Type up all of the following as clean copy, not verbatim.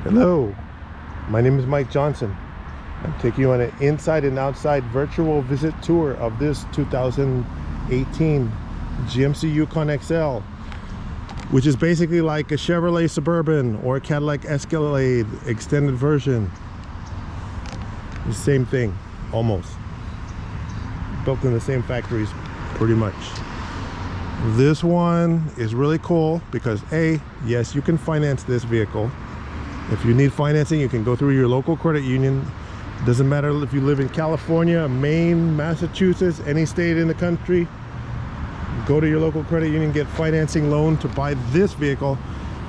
Hello, my name is Mike Johnson. I'm taking you on an inside and outside virtual visit tour of this 2018 GMC Yukon XL, which is basically like a Chevrolet Suburban or a Cadillac Escalade extended version. The same thing, almost. Built in the same factories, pretty much. This one is really cool because yes, you can finance this vehicle. If you need financing, you can go through your local credit union. Doesn't matter if you live in California, Maine, Massachusetts, any state in the country. Go to your local credit union, get financing loan to buy this vehicle,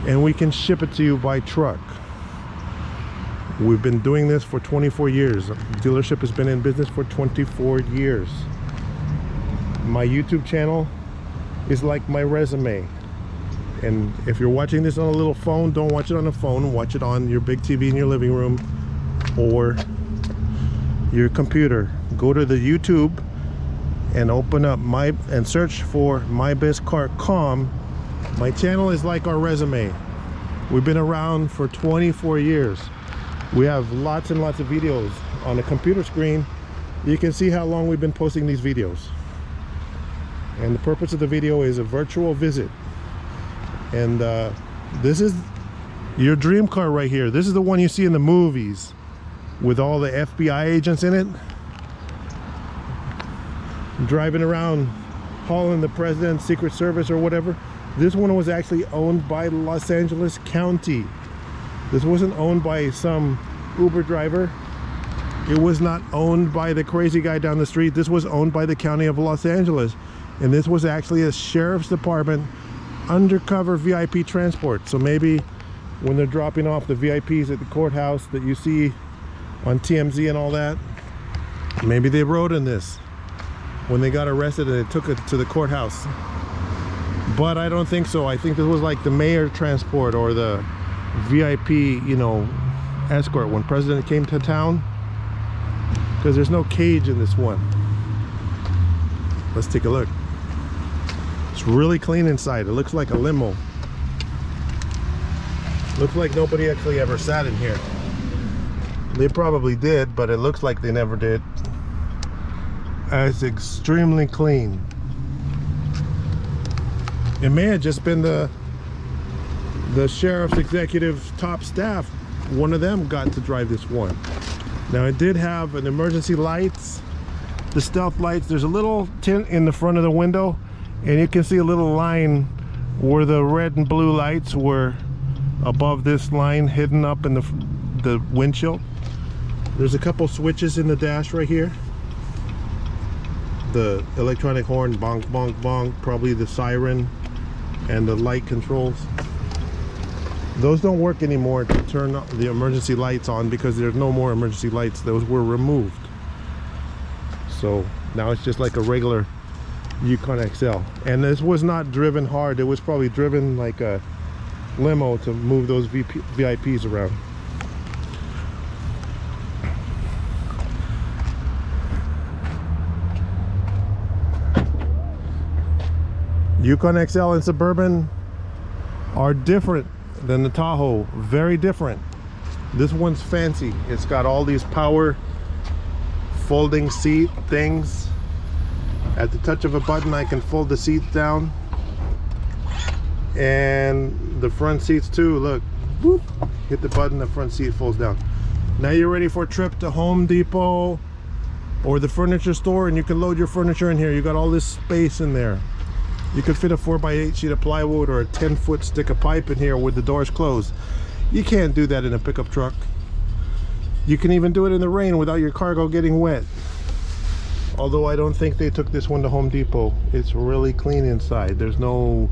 and we can ship it to you by truck. We've been doing this for 24 years. The dealership has been in business for 24 years. My YouTube channel is like my resume. And if you're watching this on a little phone, don't watch it on a phone. Watch it on your big TV in your living room or your computer. Go to the YouTube and open up and search for MyBestCar.com. My channel is like our resume. We've been around for 24 years. We have lots and lots of videos on the computer screen. You can see how long we've been posting these videos. And the purpose of the video is a virtual visit. And this is your dream car right here. This is the one you see in the movies with all the FBI agents in it, driving around hauling the president's Secret Service or whatever. This one was actually owned by Los Angeles County. This wasn't owned by some Uber driver. It was not owned by the crazy guy down the street. This was owned by the County of Los Angeles. And this was actually a sheriff's department undercover VIP transport. So maybe when they're dropping off the VIPs at the courthouse that you see on TMZ and all that, maybe they rode in this when they got arrested and they took it to the courthouse. But I don't think so. I think this was like the mayor transport or the VIP, escort when president came to town, because there's no cage in this one. Let's take a look. It's really clean inside. It looks like a limo. Looks like nobody actually ever sat in here. They probably did, but it looks like they never did. It's extremely clean. It may have just been the sheriff's executive top staff. One of them got to drive this one. Now it did have an emergency lights, the stealth lights. There's a little tint in the front of the window, and you can see a little line where the red and blue lights were above this line, hidden up in the windshield. There's a couple switches in the dash right here. The electronic horn, bonk, bonk, bonk, probably the siren, and the light controls. Those don't work anymore to turn the emergency lights on because there's no more emergency lights. Those were removed. So now it's just like a regular Yukon XL. And this was not driven hard. It was probably driven like a limo to move those VIPs around. Yukon XL and Suburban are different than the Tahoe. Very different. This one's fancy. It's got all these power folding seat things. At the touch of a button, I can fold the seats down, and the front seats too. Look, whoop, hit the button, the front seat folds down. Now you're ready for a trip to Home Depot or the furniture store, and you can load your furniture in here. You got all this space in there. You could fit a 4x8 sheet of plywood or a 10-foot stick of pipe in here with the doors closed. You can't do that in a pickup truck. You can even do it in the rain without your cargo getting wet. Although I don't think they took this one to Home Depot. It's really clean inside. There's no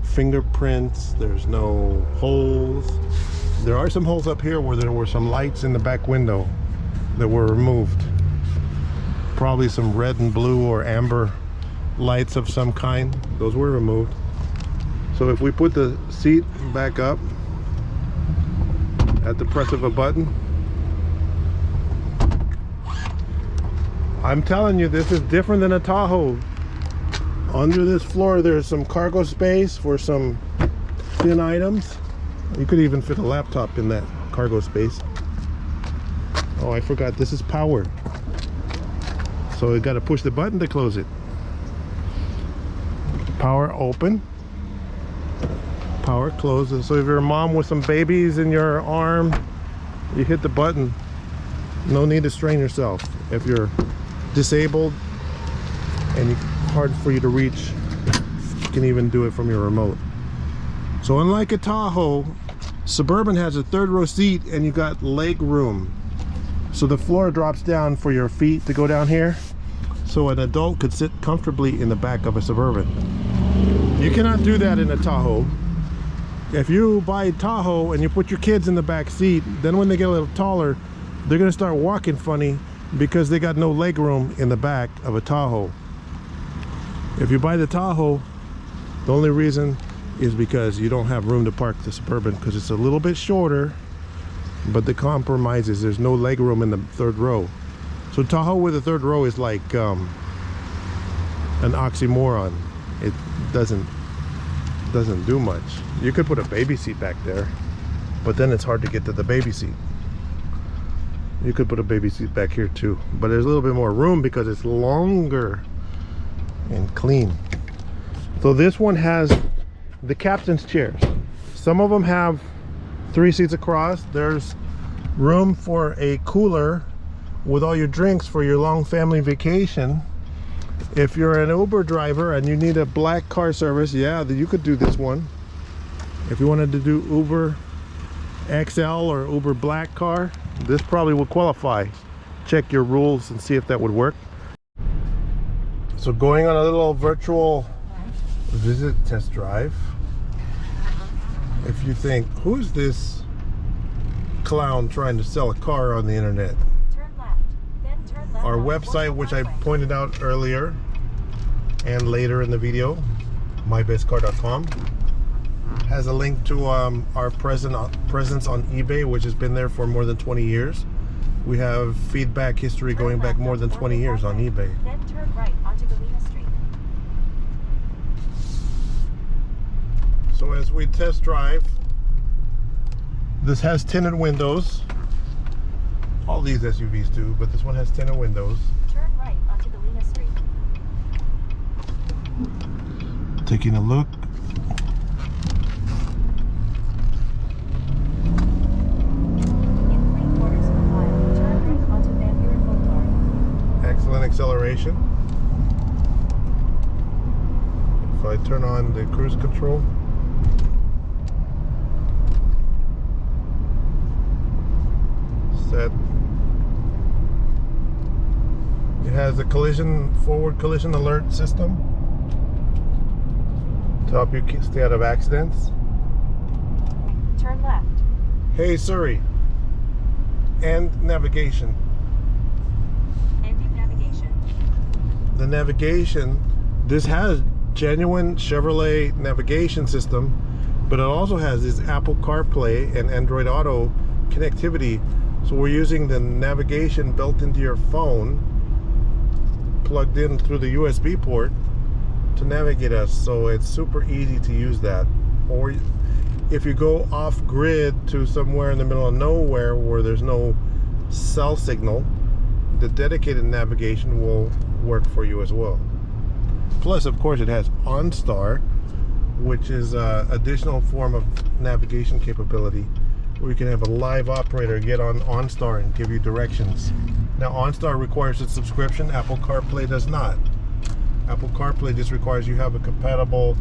fingerprints. There's no holes. There are some holes up here where there were some lights in the back window that were removed. Probably some red and blue or amber lights of some kind. Those were removed. So if we put the seat back up at the press of a button, I'm telling you, this is different than a Tahoe. Under this floor there's some cargo space for some thin items. You could even fit a laptop in that cargo space. Oh, I forgot, this is power. So you got to push the button to close it. Power open. Power closes. So if you're a mom with some babies in your arm, you hit the button. No need to strain yourself. If you're disabled and hard for you to reach, you can even do it from your remote. So unlike a Tahoe, Suburban has a third row seat and you got leg room. So the floor drops down for your feet to go down here. So an adult could sit comfortably in the back of a Suburban. You cannot do that in a Tahoe. If you buy a Tahoe and you put your kids in the back seat, then when they get a little taller, they're gonna start walking funny because they got no leg room in the back of a Tahoe. If you buy the Tahoe, the only reason is because you don't have room to park the Suburban because it's a little bit shorter, but the compromise is there's no leg room in the third row. So Tahoe with a third row is like an oxymoron. It doesn't do much. You could put a baby seat back there, but then it's hard to get to the baby seat. You could put a baby seat back here too, but there's a little bit more room because it's longer and clean. So this one has the captain's chairs. Some of them have 3 seats across. There's room for a cooler with all your drinks for your long family vacation. If you're an Uber driver and you need a black car service, yeah, you could do this one. If you wanted to do Uber XL or Uber black car, this probably would qualify. Check your rules and see if that would work. So going on a little virtual visit test drive. If you think, who's this clown trying to sell a car on the internet? Turn left, then turn left. Our website, which I pointed out earlier and later in the video, mybestcar.com, has a link to our presence on eBay, which has been there for more than 20 years. We have feedback history going back more than 20 years on eBay. Then turn right onto Galena Street. So as we test drive, this has tinted windows. All these SUVs do, but this one has tinted windows. Turn right onto Galena Street. Taking a look. In 3/4 of a mile, turn right onto Van Buren Boulevard. Excellent acceleration. If I turn on the cruise control, set. It has a forward collision alert system to help you stay out of accidents. Turn left. Hey Siri, and navigation. Ending navigation. The navigation, this has genuine Chevrolet navigation system, but it also has this Apple CarPlay and Android Auto connectivity. So we're using the navigation built into your phone, plugged in through the USB port to navigate us. So it's super easy to use that. Or if you go off grid to somewhere in the middle of nowhere where there's no cell signal, the dedicated navigation will work for you as well. Plus, of course, it has OnStar, which is an additional form of navigation capability where you can have a live operator get on OnStar and give you directions. Now, OnStar requires a subscription. Apple CarPlay does not. Apple CarPlay just requires you have a compatible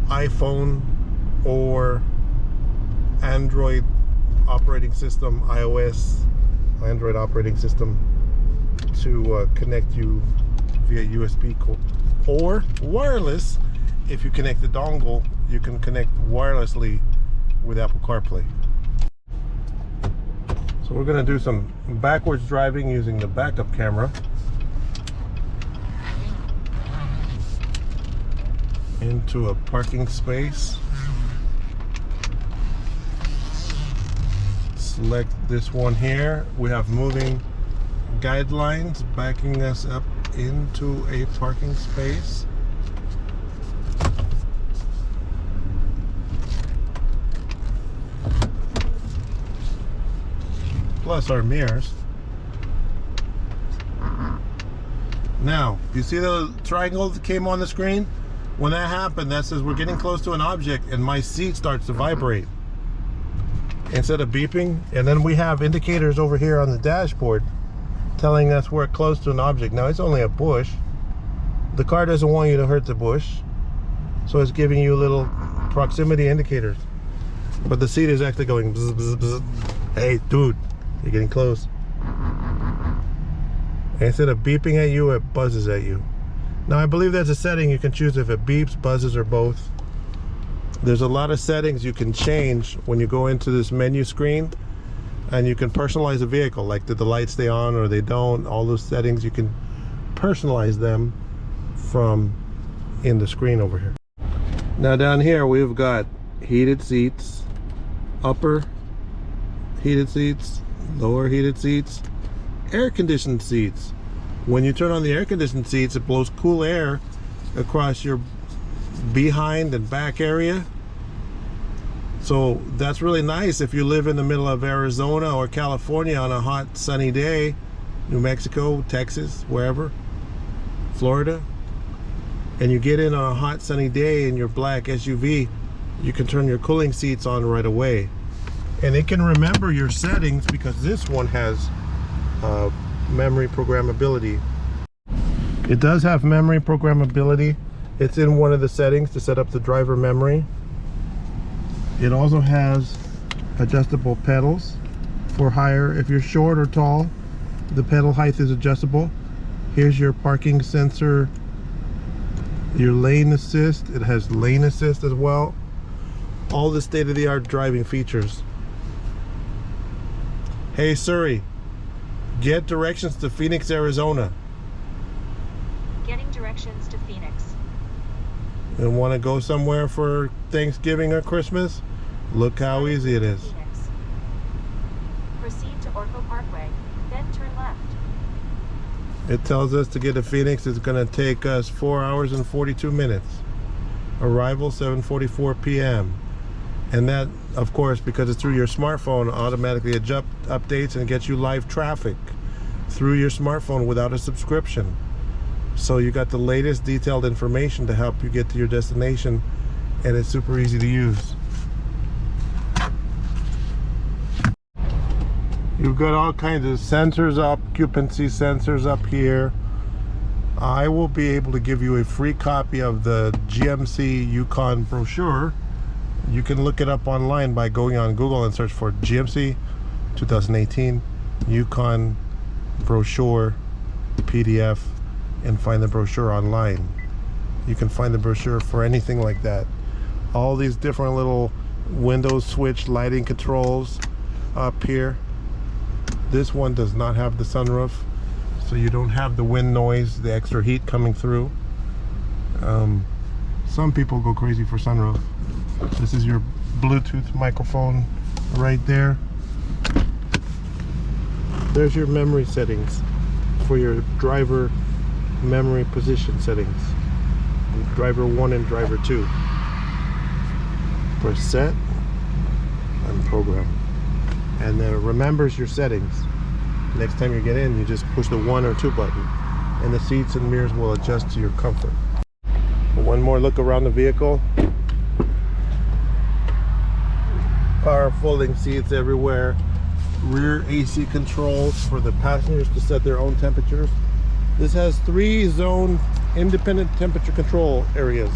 iPhone or Android operating system, iOS, Android operating system, to connect you via USB cord or wireless. If you connect the dongle, you can connect wirelessly with Apple CarPlay. So we're going to do some backwards driving using the backup camera. Into a parking space. Select this one here. We have moving guidelines backing us up into a parking space. plus our mirrors. Now, you see the triangle that came on the screen? When that happened, that says we're getting close to an object, and my seat starts to vibrate instead of beeping. And then we have indicators over here on the dashboard telling us we're close to an object. Now, it's only a bush. The car doesn't want you to hurt the bush, so it's giving you little proximity indicators. But the seat is actually going bzz, bzz, bzz. Hey, dude, you're getting close. And instead of beeping at you, it buzzes at you. Now, I believe there's a setting you can choose if it beeps, buzzes, or both. There's a lot of settings you can change when you go into this menu screen, and you can personalize the vehicle, like did the lights stay on or they don't. All those settings, you can personalize them from in the screen over here. Now down here we've got heated seats, upper heated seats, lower heated seats, air conditioned seats. When you turn on the air conditioned seats, it blows cool air across your behind and back area. So that's really nice if you live in the middle of Arizona or California on a hot sunny day, New Mexico, Texas, wherever, Florida, and you get in on a hot sunny day in your black SUV, you can turn your cooling seats on right away. And it can remember your settings because this one has memory programmability. It does have memory programmability. It's in one of the settings to set up the driver memory. It also has adjustable pedals for higher. If you're short or tall, the pedal height is adjustable. Here's your parking sensor, your lane assist. It has lane assist as well. All the state-of-the-art driving features. Hey Siri, get directions to Phoenix, Arizona. Getting directions to Phoenix. And want to go somewhere for Thanksgiving or Christmas? Look how easy it is. Phoenix. Proceed to Orco Parkway, then turn left. It tells us to get to Phoenix. It's going to take us 4 hours and 42 minutes. Arrival 7:44 p.m. And that, of course, because it's through your smartphone, automatically updates and gets you live traffic through your smartphone without a subscription. So you got the latest detailed information to help you get to your destination, and it's super easy to use. You've got all kinds of sensors, occupancy sensors up here. I will be able to give you a free copy of the GMC Yukon brochure. You can look it up online by going on Google and search for GMC 2018 Yukon brochure PDF and find the brochure online. You can find the brochure for anything like that. All these different little window switch lighting controls up here. This one does not have the sunroof, so you don't have the wind noise, the extra heat coming through. Some people go crazy for sunroof. This is your Bluetooth microphone right there. There's your memory settings for your driver memory position settings. Driver 1 and driver 2. Press set and program. And then it remembers your settings. Next time you get in, you just push the 1 or 2 button and the seats and mirrors will adjust to your comfort. One more look around the vehicle. Power folding seats everywhere. Rear AC controls for the passengers to set their own temperatures. This has 3 zone independent temperature control areas.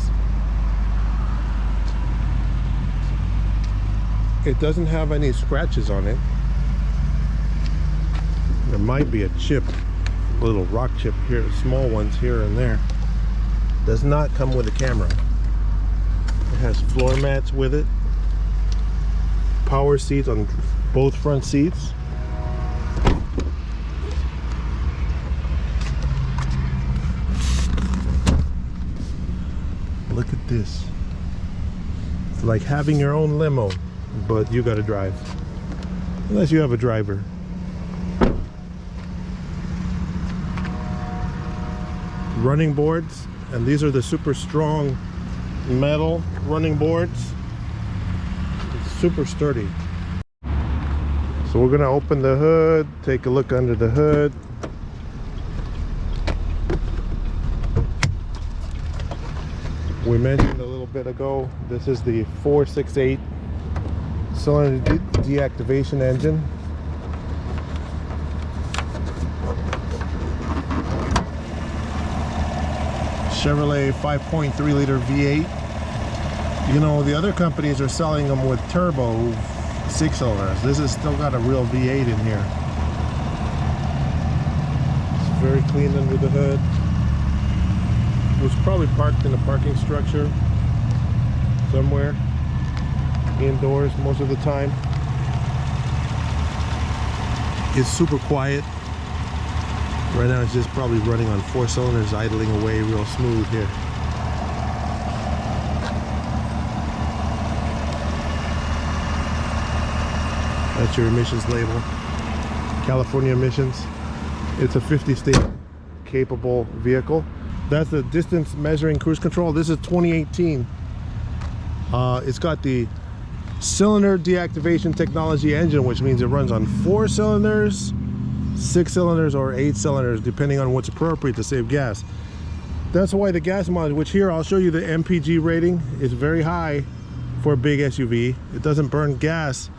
It doesn't have any scratches on it. There might be a chip, a little rock chip here, small ones here and there. Does not come with a camera. It has floor mats with it. Power seats on both front seats. Look at this. It's like having your own limo, but you gotta drive. Unless you have a driver. Running boards, and these are the super strong metal running boards. It's super sturdy. So we're gonna open the hood, take a look under the hood. We mentioned a little bit ago, this is the 468 cylinder deactivation engine. Chevrolet 5.3 liter V8. You know, the other companies are selling them with turbo 6 cylinders. This has still got a real V8 in here. It's very clean under the hood. It was probably parked in a parking structure somewhere indoors most of the time. It's super quiet. Right now it's just probably running on 4 cylinders, idling away real smooth here. That's your emissions label. California emissions. It's a 50 state capable vehicle. That's the distance measuring cruise control. This is 2018. It's got the cylinder deactivation technology engine, which means it runs on 4 cylinders, 6 cylinders, or 8 cylinders, depending on what's appropriate to save gas. That's why the gas mileage, which here I'll show you the MPG rating, is very high for a big SUV. It doesn't burn gas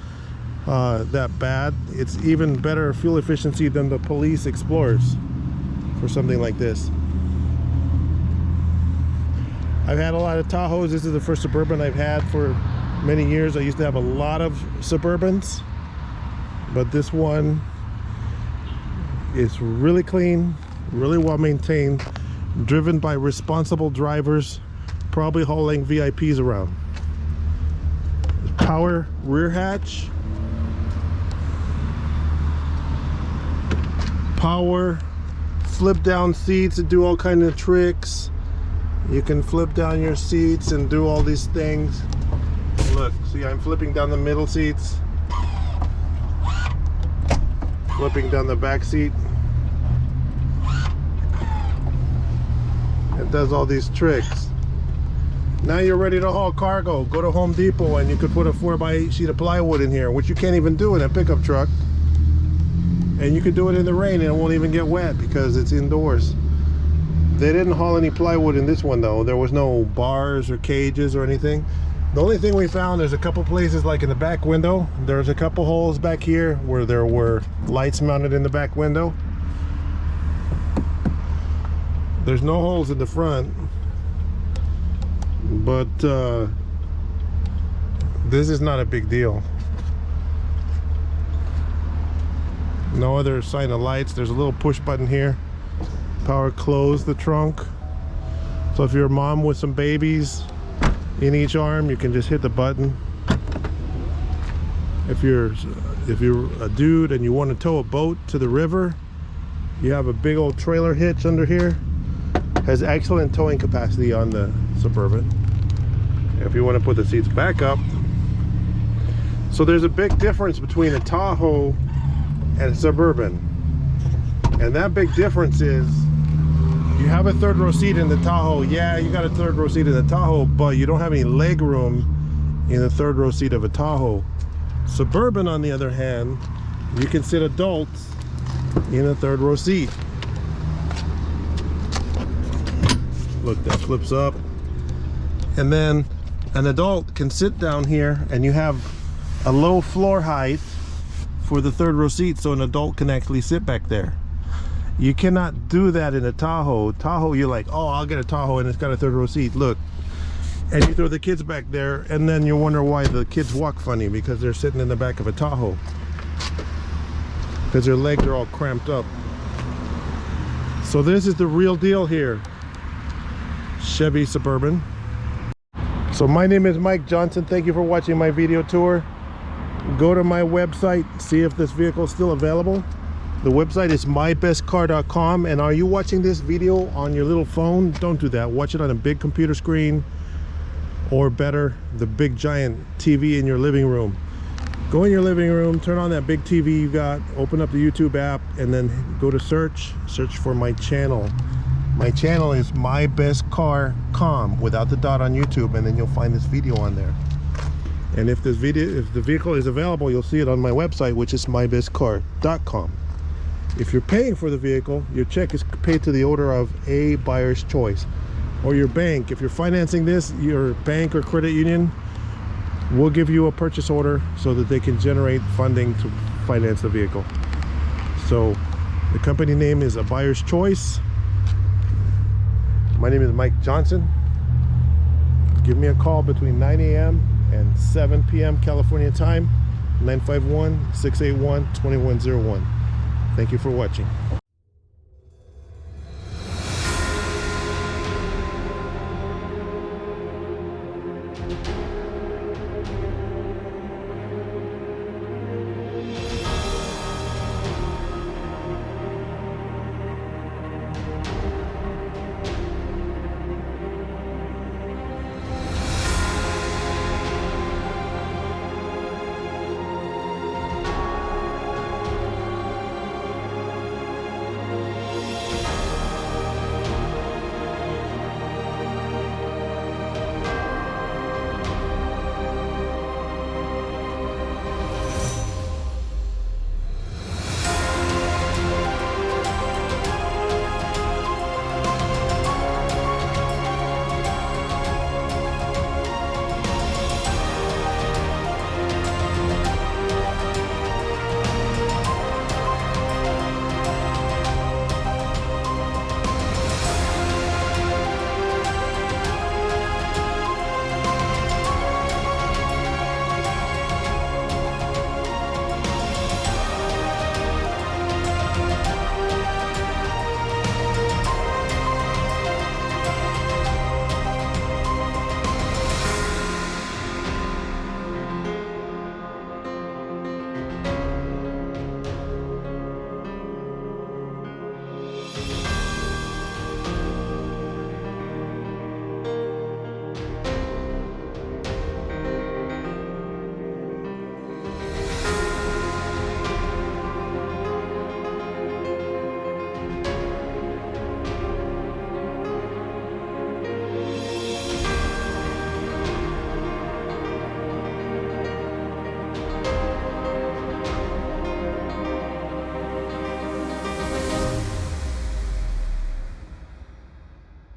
that bad. It's even better fuel efficiency than the police Explorers for something like this. I've had a lot of Tahoes. This is the first Suburban I've had for many years. I used to have a lot of Suburbans, but this one is really clean, really well maintained, driven by responsible drivers, probably hauling VIPs around. Power rear hatch, power flip down seats to do all kinds of tricks. You can flip down your seats and do all these things. Look, see, I'm flipping down the middle seats, flipping down the back seat. It does all these tricks. Now you're ready to haul cargo. Go to Home Depot and you could put a 4x8 sheet of plywood in here, which you can't even do in a pickup truck. And you could do it in the rain and it won't even get wet because it's indoors. They didn't haul any plywood in this one though. There was no bars or cages or anything. The only thing we found, there's a couple places like in the back window. There's a couple holes back here where there were lights mounted in the back window. There's no holes in the front. But this is not a big deal. No other sign of lights. There's a little push button here. Power close the trunk. So if you're a mom with some babies in each arm, you can just hit the button. If you're a dude and you want to tow a boat to the river, you have a big old trailer hitch under here. Has excellent towing capacity on the Suburban. If you want to put the seats back up. So there's a big difference between a Tahoe and a Suburban. And that big difference is you have a third row seat in the Tahoe. Yeah, you got a third row seat in the Tahoe, but you don't have any leg room in the third row seat of a Tahoe. Suburban, on the other hand, you can sit adults in a third row seat. Look, that flips up. And then an adult can sit down here and you have a low floor height for the third row seat, so an adult can actually sit back there. You cannot do that in a Tahoe. Tahoe, you're like, oh, I'll get a Tahoe and it's got a third row seat. Look, and you throw the kids back there and then you wonder why the kids walk funny, because they're sitting in the back of a Tahoe because their legs are all cramped up. So this is the real deal here. Chevy Suburban. So my name is Mike Johnson. Thank you for watching my video tour. Go to my website, see if this vehicle is still available. The website is mybestcar.com. And are you watching this video on your little phone? Don't do that. Watch it on a big computer screen, or better, the big giant TV in your living room. Go in your living room, turn on that big TV you got, open up the YouTube app, and then go to search for my channel. My channel is mybestcar.com without the dot on YouTube, and then you'll find this video on there. And if the vehicle is available, you'll see it on my website, which is mybestcar.com. If you're paying for the vehicle, your check is paid to the owner of a buyer's choice, or your bank. If you're financing this, your bank or credit union will give you a purchase order so that they can generate funding to finance the vehicle. So the company name is A Buyer's Choice. My name is Mike Johnson. Give me a call between 9 a.m. and 7 p.m. California time, 951-681-2101. Thank you for watching.